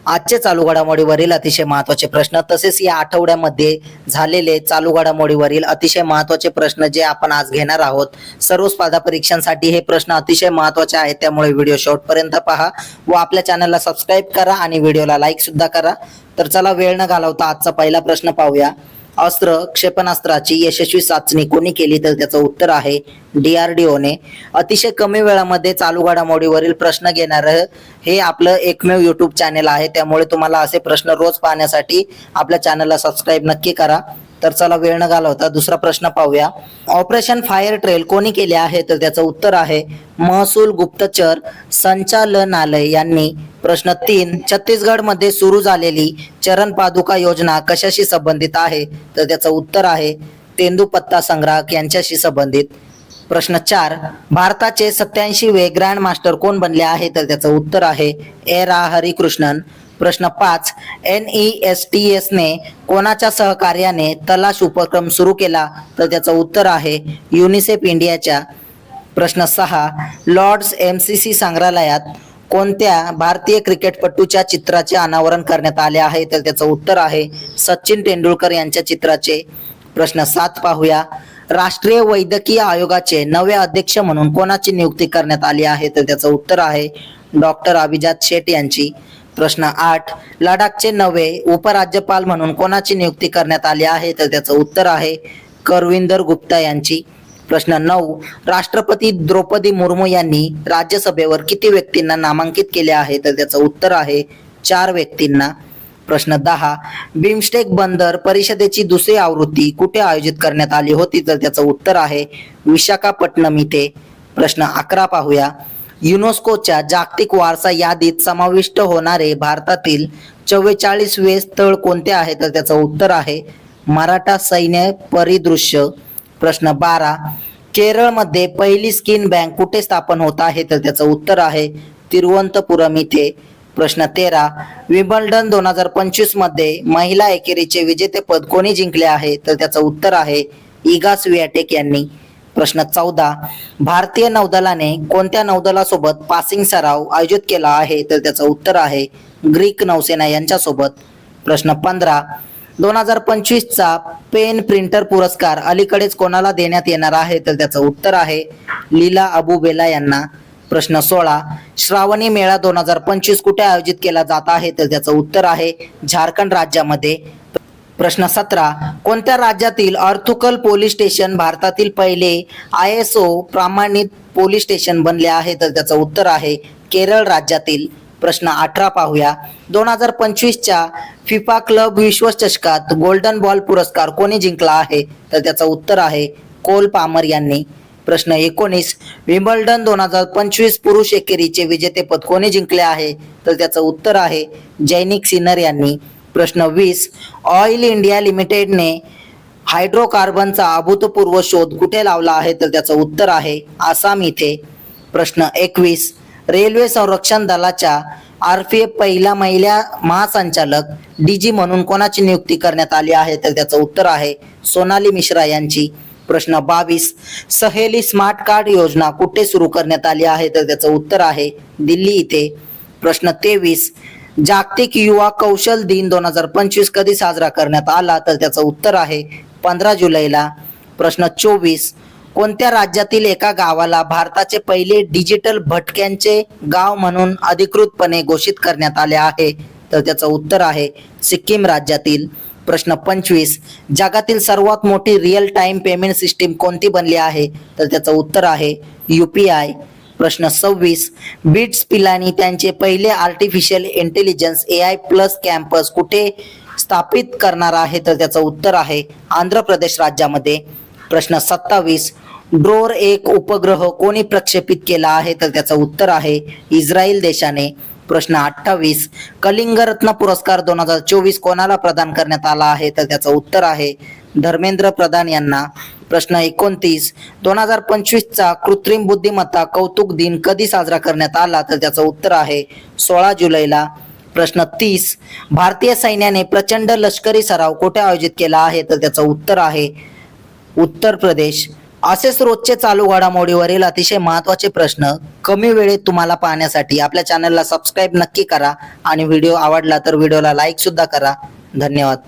आजचे चालू घडामोडीवरील अतिशय महत्त्वाचे प्रश्न तसेच या आठवड्यामध्ये झालेले चालू घडामोडीवरील अतिशय महत्त्वाचे प्रश्न जे आपण आज घेणार आहोत. सर्व स्पर्धा परीक्षांसाठी हे प्रश्न अतिशय महत्त्वाचे आहेत, त्यामुळे व्हिडिओ शेवटपर्यंत पहा व आपल्या चॅनलला सबस्क्राईब करा आणि व्हिडिओला लाईक सुद्धा करा. तर चला वेळ न घालवता आजचा पहिला प्रश्न पाहूया. क्षेपणास्त्राची यशस्वी चाचणी कोणी केली? तर त्याचं उत्तर आहे DRDOने. अतिशय कमी वेळामध्ये चालू घडामोडीवरील प्रश्न घेणारं हे आपलं एकमेव युट्यूब चॅनल आहे, त्यामुळे तुम्हाला असे प्रश्न रोज पाहण्यासाठी आपल्या चॅनलला सबस्क्राईब नक्की करा. तर चला वेळ न घालवता दुसरा प्रश्न पाहूया. ऑपरेशन फायर ट्रेल कोणी केले आहे? तर त्याचं उत्तर आहे महसूल गुप्तचर संचालनालय यांनी. प्रश्न 3, छत्तीसगडमध्ये सुरू झालेली चरण पादुका योजना कशाशी संबंधित आहे? तर त्याचं उत्तर आहे तेंदूपत्ता संग्राहक यांच्याशी संबंधित. प्रश्न 4, भारताचे 87वे ग्रँड मास्टर कोण बनले आहे? तर त्याचं उत्तर आहे हरिकृष्णन. प्रश्न 5, NESTS ने कोणाच्या सहकार्याने तलाश उपक्रम सुरू केला? तर त्याचं उत्तर आहे युनिसेफ इंडियाच्या. प्रश्न 6, लॉर्ड्स MCC संग्रहालयात कोणत्या भारतीय क्रिकेटपटूच्या चित्राचे अनावरण करण्यात आले आहे? तर त्याचं उत्तर आहे सचिन तेंडुलकर यांच्या चित्राचे. प्रश्न 7 पाहूया. राष्ट्रीय वैद्यकीय आयोगाचे नवे अध्यक्ष म्हणून कोणाची नियुक्ती करण्यात आली आहे? तर त्याचं उत्तर आहे डॉक्टर अभिजात शेठ यांची. प्रश्न 8, लडाखचे नवे उपराज्यपाल म्हणून कोणाची नियुक्ती करण्यात आली आहे? तर त्याचं उत्तर आहे करविंदर गुप्ता यांची. प्रश्न 9, राष्ट्रपती द्रौपदी मुर्मू यांनी राज्यसभेवर किती व्यक्तींना नामांकित केले आहे? तर त्याचं उत्तर आहे 4 व्यक्तींना. प्रश्न 10, बिमस्टेक बंदर परिषदेची दुसरी आवृत्ती कुठे आयोजित करण्यात आली होती? तर त्याचं उत्तर आहे विशाखापट्टणम इथे. प्रश्न 11 पाहूया. युनेस्कोच्या जागतिक वारसा यादीत समाविष्ट होणारे भारतातील 44वे स्थळ कोणते आहे? तर त्याचं उत्तर आहे मराठा सैन्य परिदृश्य. प्रश्न 12, केरळमध्ये पहिली स्किन बँक कुठे स्थापन होत आहे? तर त्याचं उत्तर आहे तिरुवनंतपुरम इथे. प्रश्न 13, विम्बल्डन 2025 मध्ये महिला एकेरीचे विजेतेपद कोणी जिंकले आहे? तर त्याचं उत्तर आहे इगा स्वियाटेक यांनी. प्रश्न 14, भारतीय नौदलाने कोणत्या नौदलासोबत पासिंग सराव आयोजित केला आहे? तर त्याचं उत्तर आहे ग्रीक नौसेना यांच्यासोबत. प्रश्न 15, 2025चा पेन प्रिंटर पुरस्कार अलीकडेच कोणाला देण्यात येणार आहे? तर त्याचं उत्तर आहे लीला अबुबेला यांना. प्रश्न 16, श्रावणी मेळा 2025 कुठे आयोजित केला जात आहे? तर त्याचं उत्तर आहे झारखंड राज्यामध्ये. प्रश्न 17, कोणत्या राज्यातील अर्थुकल पोलीस स्टेशन भारतातील पहिले ISO प्रमाणित पोलीस स्टेशन बनले आहे? तर त्याचं उत्तर आहे केरळ राज्यातील. प्रश्न 18 पाहूया. 2025च्या फिफा क्लब विश्वचषकात गोल्डन बॉल पुरस्कार कोणी जिंकला आहे? तर त्याचं उत्तर आहे कोल पामर यांनी. प्रश्न 19, विम्बल्डन 2025 पुरुष एकेरीचे विजेतेपद कोणी जिंकले आहे? तर त्याचं उत्तर आहे जैनिक सिन्नर यांनी. प्रश्न 20, ऑइल इंडिया लिमिटेडने हायड्रोकार्बनचा अभूतपूर्व शोध कुठे लावला आहे? तर त्याचं उत्तर आहे आसाम इथे. प्रश्न 21, रेल्वे संरक्षण दलाच्या RPF पहिला महिला महासंचालक DG म्हणून कोणाची नियुक्ती करण्यात आली आहे? तर त्याचं उत्तर आहे सोनाली मिश्रा यांची. प्रश्न 22, सहेली स्मार्ट कार्ड योजना कुठे सुरू करण्यात आली आहे? तर त्याचं उत्तर आहे दिल्ली इथे. प्रश्न 23, जागतिक युवा कौशल दिन 2025 कधी साजरा करण्यात आला? तर त्याचं उत्तर आहे 15 जुलैला. प्रश्न 24, कोणत्या राज्यातील एका गावाला भारताचे पहिले डिजिटल भटक्यांचे गाव म्हणून अधिकृतपणे घोषित करण्यात आले आहे? तर त्याचं उत्तर आहे सिक्कीम राज्यातील. प्रश्न 25, जगातील सर्वात मोठी रिअल टाइम पेमेंट सिस्टीम कोणती बनली आहे? तर त्याचं उत्तर आहे UPI. प्रश्न 26, बिट्स पिलानी त्यांचे पहिले artificial intelligence AI plus campus कुठे स्थापित करणार आहे? तर त्याचं उत्तर आहे आंध्र प्रदेश राज्यामध्ये. प्रश्न 27, ड्रोर 1 उपग्रह कोणी प्रक्षेपित केला आहे? तर त्याचं उत्तर आहे इस्रायल देशाने. प्रश्न 28, कलिंग रत्न पुरस्कार 2024 कोणाला प्रदान करण्यात आला आहे? तर त्याचं उत्तर आहे धर्मेंद्र प्रधान यांना. प्रश्न 29, 2025चा कृत्रिम बुद्धिमत्ता कौतुक दिन कधी साजरा करण्यात आला? तर त्याचं उत्तर आहे 16 जुलैला. प्रश्न 30, भारतीय सैन्याने प्रचंड लष्करी सराव कुठे आयोजित केला आहे? तर त्याचं उत्तर आहे उत्तर प्रदेश. असेच रोजचे चालू घडामोडीवरील अतिशय महत्त्वाचे प्रश्न कमी वेळेत तुम्हाला पाहण्यासाठी आपल्या चॅनलला सबस्क्राईब नक्की करा आणि व्हिडिओ आवडला तर व्हिडिओला लाईक सुद्धा करा. धन्यवाद.